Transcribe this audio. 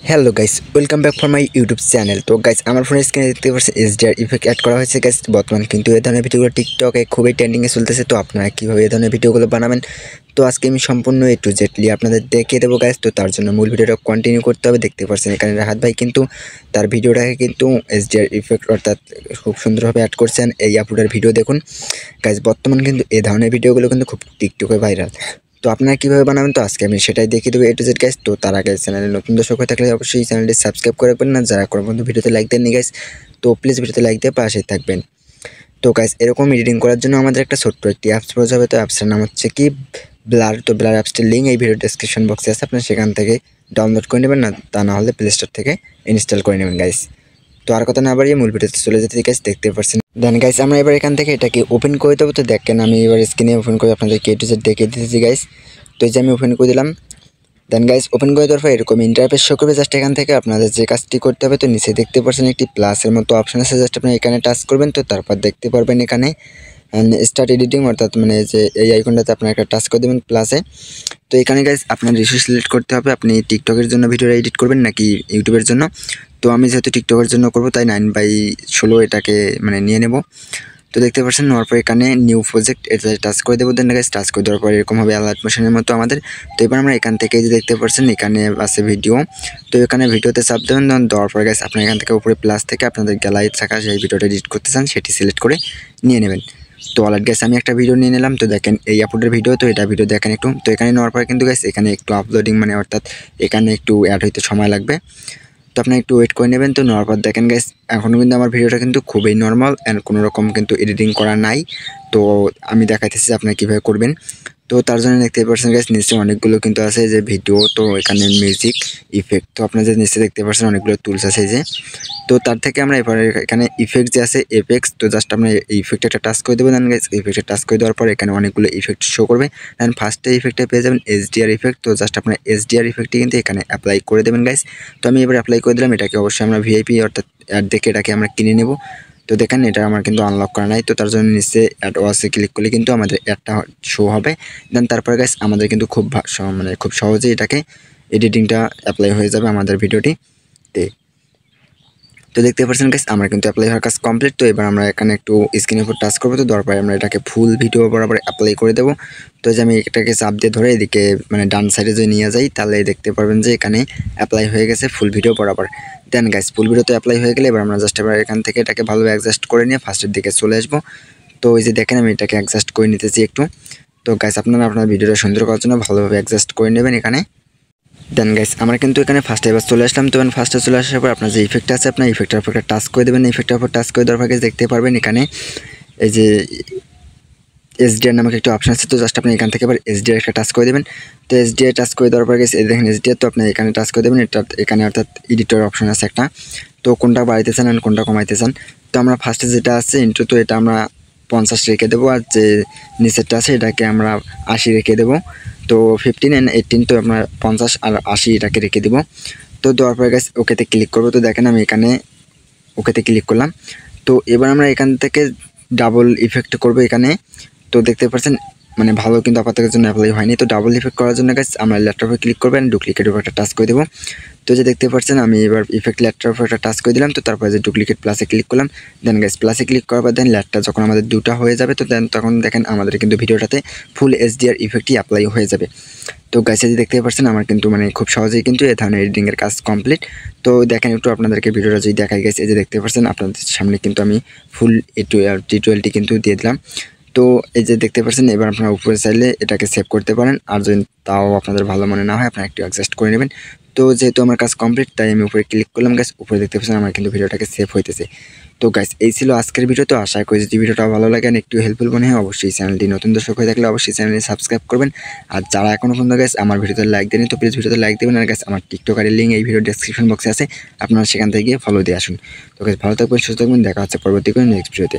Hello guys, welcome back for my YouTube channel. তো guys, আমার ফোনের স্ক্রিনে দেখতে পাচ্ছেন এইচডিআর ইফেক্ট অ্যাড করা হয়েছে গাইস। বর্তমান কিন্তু এই ধরনের ভিডিওগুলো টিকটকে খুবই ট্রেন্ডিংয়ে চলতেছে। তো আপনারা কীভাবে এই ধরনের ভিডিওগুলো বানাবেন, তো আজকে আমি সম্পূর্ণ A to Z আপনাদের দেখিয়ে দেবো গাইস। তো তার জন্য মূল ভিডিওটা কন্টিনিউ করতে হবে। দেখতে পাচ্ছেন এখানে রাহাত ভাই কিন্তু তার ভিডিওটাকে কিন্তু এইচডিআর ইফেক্ট অর্থাৎ খুব সুন্দরভাবে অ্যাড করছেন। এই আপলোডের ভিডিও দেখুন গাইস। বর্তমান কিন্তু এই ধরনের ভিডিওগুলো কিন্তু খুব টিকটকে ভাইরাল। তো আপনারা কীভাবে বানাবেন, তো আজকে আমি সেটাই দেখিয়ে দেবো A to Z গাইস। তো তার আগে চ্যানেলে নতুন দর্শক হয়ে থাকলে অবশ্যই চ্যানেলটি সাবস্ক্রাইব করে রাখবেন। না যারা কোনো বন্ধু ভিডিওতে লাইক দেননি গাইস, তো প্লিজ ভিডিওতে লাইক দিয়ে পাশেই থাকবেন। তো গাইস, এরকম এডিটিং করার জন্য আমাদের একটা ছোট্ট একটি অ্যাপস প্রয়োজন হবে। তো অ্যাপসটার নাম হচ্ছে কি ব্লার। তো ব্লার অ্যাপসটির লিঙ্ক এই ভিডিও ডেসক্রিপশন বক্সে আছে, আপনারা সেখান থেকে ডাউনলোড করে নেবেন, না তা না হলে প্লে স্টোর থেকে ইনস্টল করে নেবেন গাইস। তো আর কথা না বাড়িয়ে মূল ভিডিওতে চলে যেতে গাইস। দেখতে পাচ্ছেন দেন গাইস, আমরা এবার এখান থেকে এটাকে ওপেন করে দেবো। তো দেখেন আমি এবার স্ক্রিনে ওপেন করে আপনাদেরকে A to Z দেখিয়ে দিতেছি গাইস। তো এই যে আমি ওপেন করে দিলাম। দেন গাইস, ওপেন করে দেওয়ার পর এরকম ইন্টারফেস শো করবে। জাস্ট এখান থেকে আপনাদের যে কাজটি করতে হবে, তো নিচে দেখতে পাচ্ছেন একটি প্লাসের মতো অপশন আছে, জাস্ট আপনি এখানে টাচ করবেন। তো তারপর দেখতে পারবেন এখানে স্টার্ট এডিটিং, অর্থাৎ মানে যে এই আইকনটাতে আপনার একটা টাচ করে দেবেন প্লাসে। তো এখানে গাইস আপনার রেশিও সিলেক্ট করতে হবে, আপনি টিকটকের জন্য ভিডিও এডিট করবেন নাকি ইউটিউবের জন্য। তো আমি যেহেতু টিকটকের জন্য করবো তাই 9/16 এটাকে মানে নিয়ে নেব। তো দেখতে পাচ্ছেন নেওয়ার পর এখানে নিউ প্রজেক্ট এটা টাচ করে দেবো। দেন গাইস, টাচ করে দেওয়ার পর এরকম হবে অ্যালার্ট মোশনের মতো আমাদের। তো এবার আমরা এখান থেকে যে দেখতে পাচ্ছেন এখানে আছে ভিডিও, তো এখানে ভিডিওতে চাপ দেবেন। দেওয়ার পর গাইস আপনার এখান থেকে উপরে প্লাস থেকে আপনাদের গ্যালারি থাকা সেই ভিডিওটা এডিট করতে চান সেটি সিলেক্ট করে নিয়ে নেবেন। তো অলরেডি গাইস আমি একটা ভিডিও নিয়ে নিলাম। তো দেখেন এই আপলোডের ভিডিও, তো এটা ভিডিও দেখেন একটু। তো এখানে নেওয়ার পর কিন্তু গাইস এখানে একটু আপলোডিং মানে অর্থাৎ এখানে একটু অ্যাড হইতে সময় লাগবে, তো আপনি একটু ওয়েট করে নেবেন। তো নেওয়ার পর দেখেন গাইস এখনও কিন্তু আমার ভিডিওটা কিন্তু খুবই নর্মাল অ্যান্ড কোনো রকম কিন্তু এডিটিং করা নাই। তো আমি দেখাইতেছি আপনারা কীভাবে করবেন। তো তার জন্য দেখতে পাচ্ছেন গাইস নিচে অনেকগুলো কিন্তু আছে যে ভিডিও, তো এখানে মিউজিক ইফেক্ট, তো আপনারা যে নিচে দেখতে পাচ্ছেন অনেকগুলো টুলস আছে যে। তো তার থেকে আমরা এবার এখানে ইফেক্ট যে আছে এফেক্টস, তো জাস্ট আমরা এই ইফেক্টে একটা টাচ করে দেবো। দেন গাইস ইফেক্টে টাচ করে দেওয়ার পর এখানে অনেকগুলো ইফেক্ট শো করবে। দেন ফার্স্টে ইফেক্টে পেয়ে যাবেন এইচডিআর ইফেক্ট। তো জাস্ট আপনার এইচডিআর ইফেক্টটি কিন্তু এখানে অ্যাপ্লাই করে দেবেন গাইস। তো আমি এবার অ্যাপ্লাই করে দিলাম। এটাকে অবশ্যই আমরা ভিআইপি অর্থাৎ অ্যাড দেখে এটাকে আমরা কিনে নেব। তো দেখেন এটা আমার কিন্তু আনলক করা নাই, তো তার জন্য নিচে অ্যাড ওয়াসে ক্লিক করলে কিন্তু আমাদের অ্যাডটা শো হবে। দেন তারপরে গাইস আমাদের কিন্তু খুব সহজেই এটাকে এডিটিংটা অ্যাপ্লাই হয়ে যাবে আমাদের ভিডিওটিতে। তো দেখতে পাচ্ছেন গাইস আমার কিন্তু অ্যাপ্লাই হওয়ার কাজ কমপ্লিট। তো এবার আমরা এখানে একটু স্ক্রিনের উপর টাচ করবো। তো দেওয়ার পরে আমরা এটাকে ফুল ভিডিও বরাবর অ্যাপ্লাই করে দেবো। তো যে আমি এটাকে চাপ দিয়ে ধরে এদিকে মানে ডান সাইডে যদি নিয়ে যাই তাহলে দেখতে পারবেন যে এখানে অ্যাপ্লাই হয়ে গেছে ফুল ভিডিও বরাবর। দেন গাইস ফুল ভিডিওতে অ্যাপ্লাই হয়ে গেলে এবার আমরা জাস্ট এবার এখান থেকে এটাকে ভালোভাবে অ্যাডজাস্ট করে নিয়ে ফার্স্টের দিকে চলে আসবো। তো এই যে দেখেন আমি এটাকে অ্যাডজাস্ট করে নিতেছি একটু। তো গাইস আপনারা আপনার ভিডিওটা সুন্দর করার জন্য ভালোভাবে অ্যাডজাস্ট করে নেবেন এখানে। দেন গাইস আমরা কিন্তু এখানে ফার্স্টে এবার চলে আসলাম। তো ফার্স্টে চলে আসার পর আপনার যে ইফেক্ট আছে আপনার ইফেক্টের উপর টাচ করে দেবেন। ইফেক্টের উপর টাচ করে দেওয়ার পর দেখতে পারবেন এখানে এই যে এসডিআর নামক একটা অপশন আছে। তো জাস্ট আপনি এখান থেকে এবার এসডিআর একটা টাচ করে দেবেন। তো এসডিআর টাচ করে দেওয়ার পর এই দেখেন এসডিআর, তো আপনি এখানে টাচ করে দেবেন। এটা এখানে অর্থাৎ এডিটর অপশন আছে একটা, তো কোনটা বাড়াইতে চান আর কোনটা কমাইতে চান। তো আমরা ফার্স্টে যেটা আছে ইন্ট্রো, তো এটা আমরা 50 রেখে দেবো, আর যে নিচেরটা আছে এটাকে আমরা 80 রেখে দেবো। তো 15 and 18, তো আমরা 50 আর 80 এটাকে রেখে দেবো। তো দেওয়ার পরে গাইস ওকেতে ক্লিক করবো। তো দেখেন আমি এখানে ওকেতে ক্লিক করলাম। তো এবার আমরা এখান থেকে ডাবল ইফেক্ট করবো এখানে। তো দেখতে পাচ্ছেন মানে ভালো কিন্তু আপাততের জন্য অ্যাপ্লাই হয়নি। তো ডাবল ইফেক্ট করার জন্য গাইস আমরা ল্যাপটপে ক্লিক করবেন, ডুপ্লিকেটের উপর একটা টাচ করে দেবো। তো যে দেখতে পাচ্ছেন আমি এবার ইফেক্ট ল্যাটটার উপর একটা টাচ করে দিলাম। তো তারপরে যে ডুপ্লিকেট প্লাসে ক্লিক করলাম। দেন গাইস প্লাসে ক্লিক করার পর দেন ল্যাটটা যখন আমাদের দুটা হয়ে যাবে, তো দেন তখন দেখেন আমাদের কিন্তু ভিডিওটাতে ফুল এইচডিআর ইফেক্টই অ্যাপ্লাই হয়ে যাবে। তো গাইস এই যে দেখতে পাচ্ছেন আমার কিন্তু মানে খুব সহজেই কিন্তু এই ধরনের এডিটিংয়ের কাজ কমপ্লিট। তো দেখেন একটু আপনাদেরকে ভিডিওটা যদি দেখাই গাইস, এই যে দেখতে পাচ্ছেন আপনাদের সামনে কিন্তু আমি ফুল টিউটোরিয়ালটি কিন্তু দিয়ে দিলাম। তো এই যে দেখতে পাচ্ছেন এবার আপনারা উপরে চাইলে এটাকে সেভ করতে পারেন, আর যদি তাও আপনাদের ভালো মনে না হয় আপনারা একটু অ্যাডজাস্ট করে নেবেন। তো যেহেতু আমার কাজ কমপ্লিট তাই আমি উপরে ক্লিক করলাম গাইস। উপরে দেখতে পাচ্ছেন আমার কিন্তু ভিডিওটাকে সেভ হইতেছে। তো গাইস এই ছিল আজকের ভিডিও। তো আশা করি যদি ভিডিওটা ভালো লাগে আর একটু হেল্পফুল মনে হয় অবশ্যই চ্যানেলটি নতুন দর্শক হয়ে থাকলে অবশ্যই চ্যানেলটি সাবস্ক্রাইব করবেন। আর যারা এখনও পর্যন্ত গাইস আমার ভিডিওতে লাইক দেননি তো প্লিজ ভিডিওতে লাইক দেবেন। আর গাইস আমার টিকটকের লিঙ্ক এই ভিডিও ডেসক্রিপশন বক্সে আছে, আপনারা সেখান থেকে গিয়ে ফলো দিয়ে আসুন। তো গাইস ভালো থাকবেন, সুস্থ থাকবেন, দেখা হচ্ছে পরবর্তী কোনো নেক্সট ভিডিওতে।